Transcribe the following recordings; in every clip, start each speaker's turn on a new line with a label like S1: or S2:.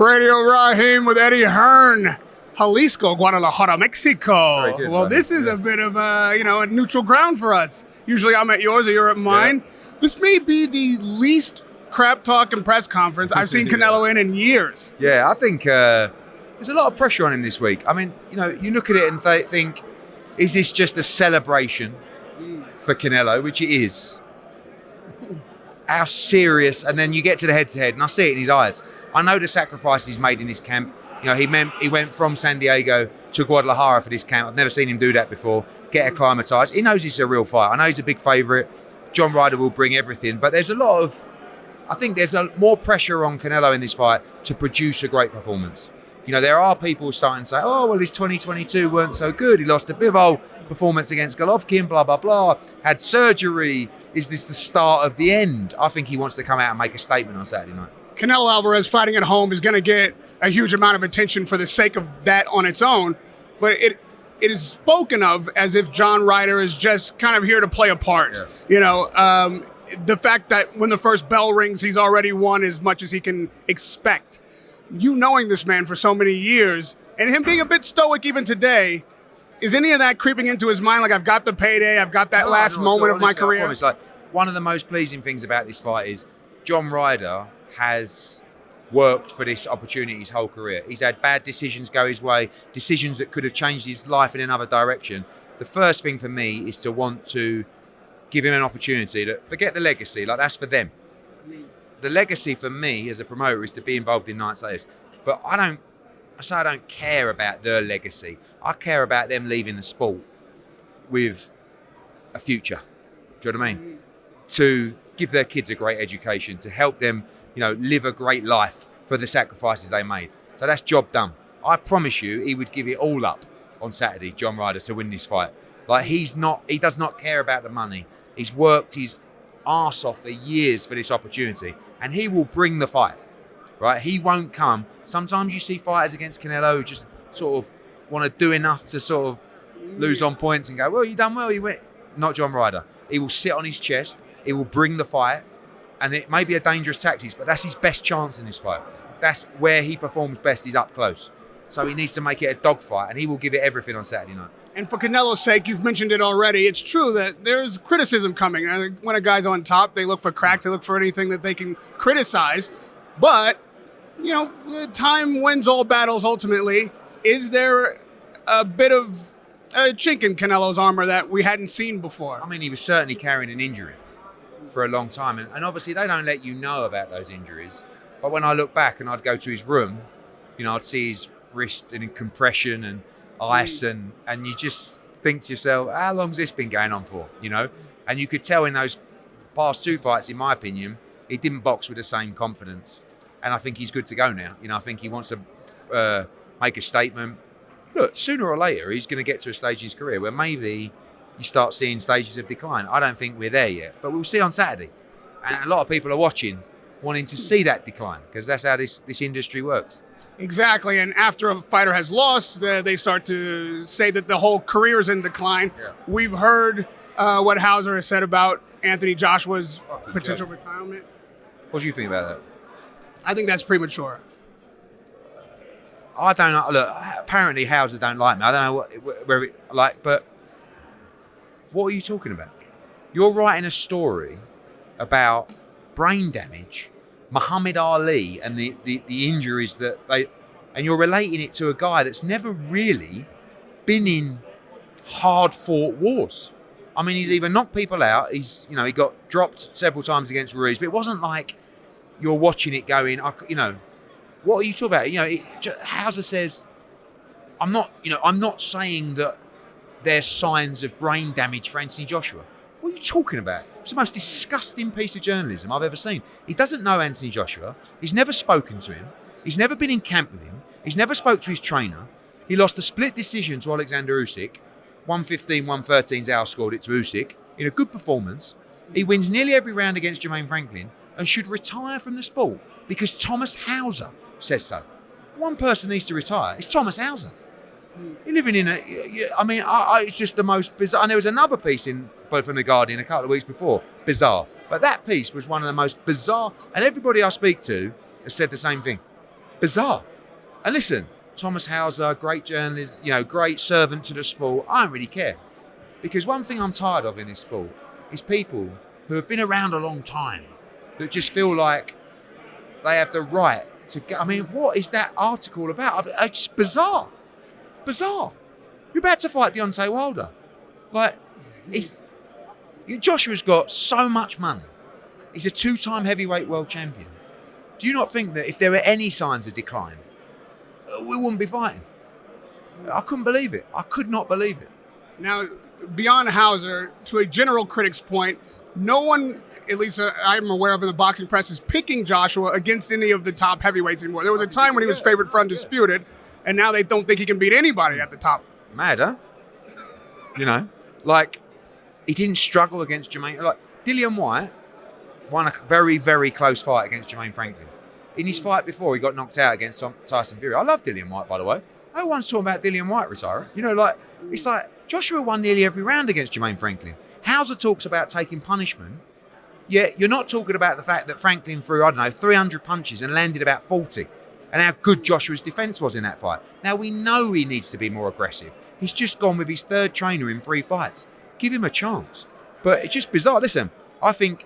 S1: Radio Rahim with Eddie Hearn, Jalisco, Guadalajara, Mexico.
S2: Good,
S1: well, this is a bit of a neutral ground for us. Usually I'm at yours or you're at mine. Yeah. This may be the least crap talk and press conference I've seen Canelo in years.
S2: Yeah, I think there's a lot of pressure on him this week. I mean, you look at it and think, is this just a celebration for Canelo, which it is? How serious, and then you get to the head-to-head, and I see it in his eyes. I know the sacrifices he's made in this camp. He went from San Diego to Guadalajara for this camp. I've never seen him do that before. Get acclimatized. He knows it's a real fight. I know he's a big favourite. John Ryder will bring everything, but there's more pressure on Canelo in this fight to produce a great performance. There are people starting to say, oh, well, his 2022 weren't so good. He lost a Bivol performance against Golovkin, blah, blah, blah. Had surgery. Is this the start of the end? I think he wants to come out and make a statement on Saturday night.
S1: Canelo Alvarez fighting at home is going to get a huge amount of attention for the sake of that on its own. But it is spoken of as if John Ryder is just kind of here to play a part. Yeah. The fact that when the first bell rings, he's already won as much as he can expect. You knowing this man for so many years and him being a bit stoic even today, is any of that creeping into his mind? Like, I've got the payday, I've got that last moment of my career.
S2: It's like one of the most pleasing things about this fight is John Ryder has worked for this opportunity his whole career. He's had bad decisions go his way, decisions that could have changed his life in another direction. The first thing for me is to want to give him an opportunity to forget the legacy, like that's for them. The legacy for me as a promoter is to be involved in nights like this. But I don't care about their legacy. I care about them leaving the sport with a future. Do you know what I mean? To give their kids a great education, to help them, live a great life for the sacrifices they made. So that's job done. I promise you, he would give it all up on Saturday, John Ryder, to win this fight. Like, he does not care about the money. He's worked his arse off for years for this opportunity, and he will bring the fight, right? He won't come. Sometimes you see fighters against Canelo who just sort of want to do enough to sort of lose on points and go, well, you done well, you win. Not John Ryder. He will sit on his chest. He will bring the fight, and it may be a dangerous tactic, but that's his best chance in this fight. That's where he performs best, is up close. So he needs to make it a dogfight, and he will give it everything on Saturday night.
S1: And for Canelo's sake, you've mentioned it already, it's true that there's criticism coming. When a guy's on top, they look for cracks, they look for anything that they can criticize. But, time wins all battles ultimately. Is there a bit of a chink in Canelo's armor that we hadn't seen before?
S2: I mean, he was certainly carrying an injury for a long time. And obviously they don't let you know about those injuries. But when I look back and I'd go to his room, I'd see his wrist in compression and ice, and you just think to yourself, how long's this been going on for? And you could tell in those past two fights, in my opinion, he didn't box with the same confidence, and I think he's good to go now. I think he wants to make a statement. Look, sooner or later he's going to get to a stage in his career where maybe you start seeing stages of decline. I don't think we're there yet, but we'll see on Saturday, and a lot of people are watching wanting to see that decline, because that's how this industry works.
S1: Exactly, and after a fighter has lost, they start to say that the whole career is in decline. Yeah. We've heard what Hauser has said about Anthony Joshua's potential retirement.
S2: What do you think about that?
S1: I think that's premature.
S2: I don't know. Look, apparently Hauser don't like me. I don't know but what are you talking about? You're writing a story about brain damage, Muhammad Ali, and the injuries and you're relating it to a guy that's never really been in hard-fought wars. I mean, he's either knocked people out, he got dropped several times against Ruiz, but it wasn't like you're watching it going, what are you talking about? Hauser says, I'm not saying that there's signs of brain damage for Anthony Joshua. What are you talking about? It's the most disgusting piece of journalism I've ever seen. He doesn't know Anthony Joshua. He's never spoken to him. He's never been in camp with him. He's never spoke to his trainer. He lost a split decision to Alexander Usyk. 115, 113's outscored it to Usyk in a good performance. He wins nearly every round against Jermaine Franklin and should retire from the sport because Thomas Hauser says so. One person needs to retire. It's Thomas Hauser. You're living in it's just the most bizarre. And there was another piece from The Guardian a couple of weeks before, bizarre. But that piece was one of the most bizarre, and everybody I speak to has said the same thing. Bizarre. And listen, Thomas Hauser, great journalist, great servant to the sport. I don't really care. Because one thing I'm tired of in this sport is people who have been around a long time that just feel like they have the right to go. I mean, what is that article about? It's just bizarre. Bizarre. You're about to fight Deontay Wilder. Like, Joshua's got so much money. He's a 2-time heavyweight world champion. Do you not think that if there were any signs of decline, we wouldn't be fighting? I couldn't believe it. I could not believe it.
S1: Now, beyond Hauser, to a general critic's point, no one, at least I'm aware of in the boxing press, is picking Joshua against any of the top heavyweights anymore. There was a time when he was favored for undisputed, and now they don't think he can beat anybody at the top.
S2: Mad, huh? He didn't struggle against Jermaine. Dillian Whyte won a very, very close fight against Jermaine Franklin. In his fight before, he got knocked out against Tyson Fury. I love Dillian Whyte, by the way. No one's talking about Dillian Whyte retiring. It's like Joshua won nearly every round against Jermaine Franklin. Hauser talks about taking punishment, yet you're not talking about the fact that Franklin threw, 300 punches and landed about 40, and how good Joshua's defence was in that fight. Now, we know he needs to be more aggressive. He's just gone with his third trainer in 3 fights. Give him a chance. But it's just bizarre. Listen, I think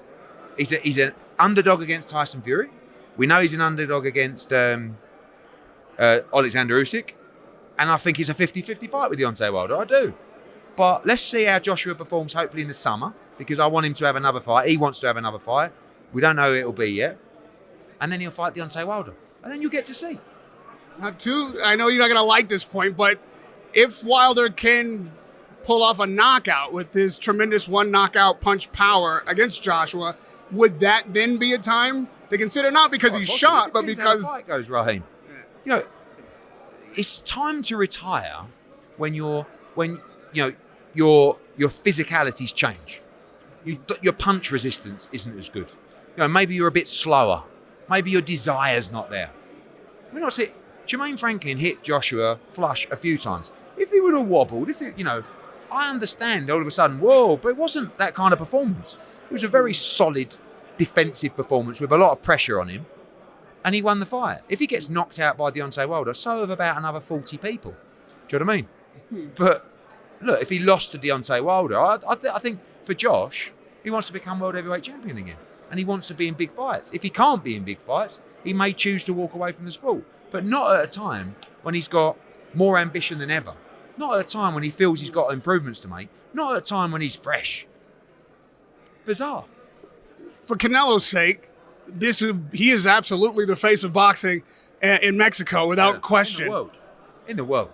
S2: he's an underdog against Tyson Fury. We know he's an underdog against Alexander Usyk. And I think it's a 50-50 fight with Deontay Wilder. I do. But let's see how Joshua performs, hopefully in the summer, because I want him to have another fight. He wants to have another fight. We don't know who it'll be yet. And then he'll fight Deontay Wilder. And then you'll get to see.
S1: Now, I know you're not going to like this point, but if Wilder can pull off a knockout with his tremendous one knockout punch power against Joshua, would that then be a time to consider? Not because he's shot, but because
S2: how the fight goes, Rahim. Yeah. It's time to retire when your physicalities change. Your punch resistance isn't as good. Maybe you're a bit slower. Maybe your desire's not there. We're not saying Jermaine Franklin hit Joshua flush a few times. If he would have wobbled, I understand all of a sudden, whoa, but it wasn't that kind of performance. It was a very solid defensive performance with a lot of pressure on him, and he won the fight. If he gets knocked out by Deontay Wilder, so have about another 40 people. Do you know what I mean? But look, if he lost to Deontay Wilder, I think for Josh, he wants to become world heavyweight champion again, and he wants to be in big fights. If he can't be in big fights, he may choose to walk away from the sport, but not at a time when he's got more ambition than ever. Not at a time when he feels he's got improvements to make. Not at a time when he's fresh. Bizarre.
S1: For Canelo's sake, he is absolutely the face of boxing in Mexico, without question.
S2: In the world.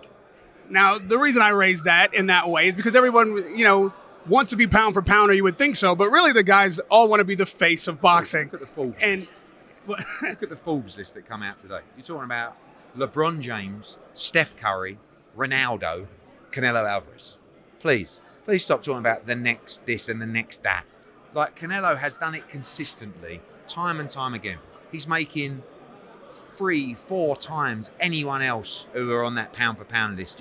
S1: Now, the reason I raised that in that way is because everyone, wants to be pound for pound, or you would think so, but really the guys all want to be the face of boxing.
S2: Look at the Forbes list. Look at the Forbes list that come out today. You're talking about LeBron James, Steph Curry, Ronaldo, Canelo Alvarez. Please stop talking about the next this and the next that. Like, Canelo has done it consistently, time and time again. He's making 3-4 times anyone else who are on that pound for pound list,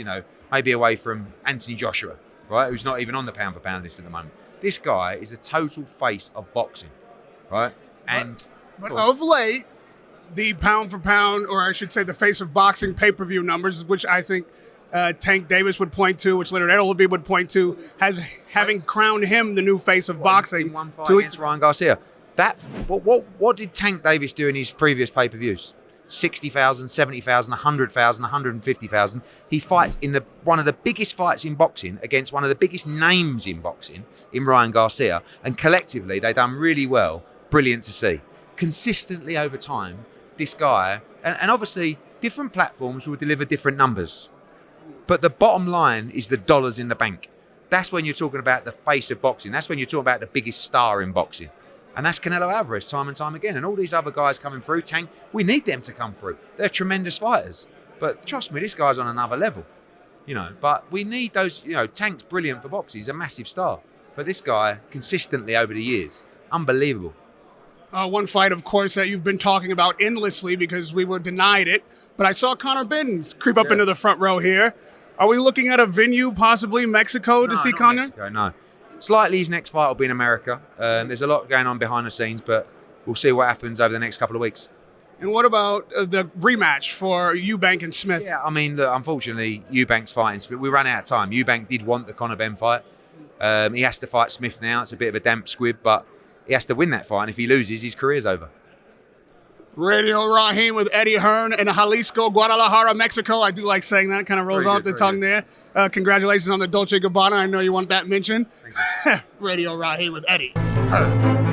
S2: maybe away from Anthony Joshua, right? Who's not even on the pound for pound list at the moment. This guy is a total face of boxing, right?
S1: But of late, the pound for pound, or I should say the face of boxing pay-per-view numbers, which I think Tank Davis would point to, which Leonard Edelby would point to, having crowned him the new face of boxing.
S2: In one fight against Ryan Garcia. What did Tank Davis do in his previous pay-per-views? 60,000, 70,000, 100,000, 150,000. He fights in one of the biggest fights in boxing against one of the biggest names in boxing, in Ryan Garcia. And collectively, they've done really well. Brilliant to see. Consistently over time, this guy, and obviously different platforms will deliver different numbers. But the bottom line is the dollars in the bank. That's when you're talking about the face of boxing. That's when you're talking about the biggest star in boxing. And that's Canelo Alvarez time and time again. And all these other guys coming through, Tank, we need them to come through. They're tremendous fighters. But trust me, this guy's on another level. But we need those, Tank's brilliant for boxing. He's a massive star. But this guy, consistently over the years, unbelievable.
S1: One fight, of course, that you've been talking about endlessly because we were denied it. But I saw Connor Bins creep up into the front row here. Are we looking at a venue, possibly Mexico, to see Connor?
S2: Mexico, no. Slightly, his next fight will be in America. There's a lot going on behind the scenes, but we'll see what happens over the next couple of weeks.
S1: And what about the rematch for Eubank and Smith?
S2: Yeah, I mean, look, unfortunately, Eubank's fighting Smith. We ran out of time. Eubank did want the Conor Benn fight. He has to fight Smith now. It's a bit of a damp squib, but he has to win that fight. And if he loses, his career's over.
S1: Radio Rahim with Eddie Hearn in Jalisco, Guadalajara, Mexico. I do like saying that. It kind of rolls off the tongue there. Congratulations on the Dolce Gabbana. I know you want that mentioned. Radio Rahim with Eddie Hearn.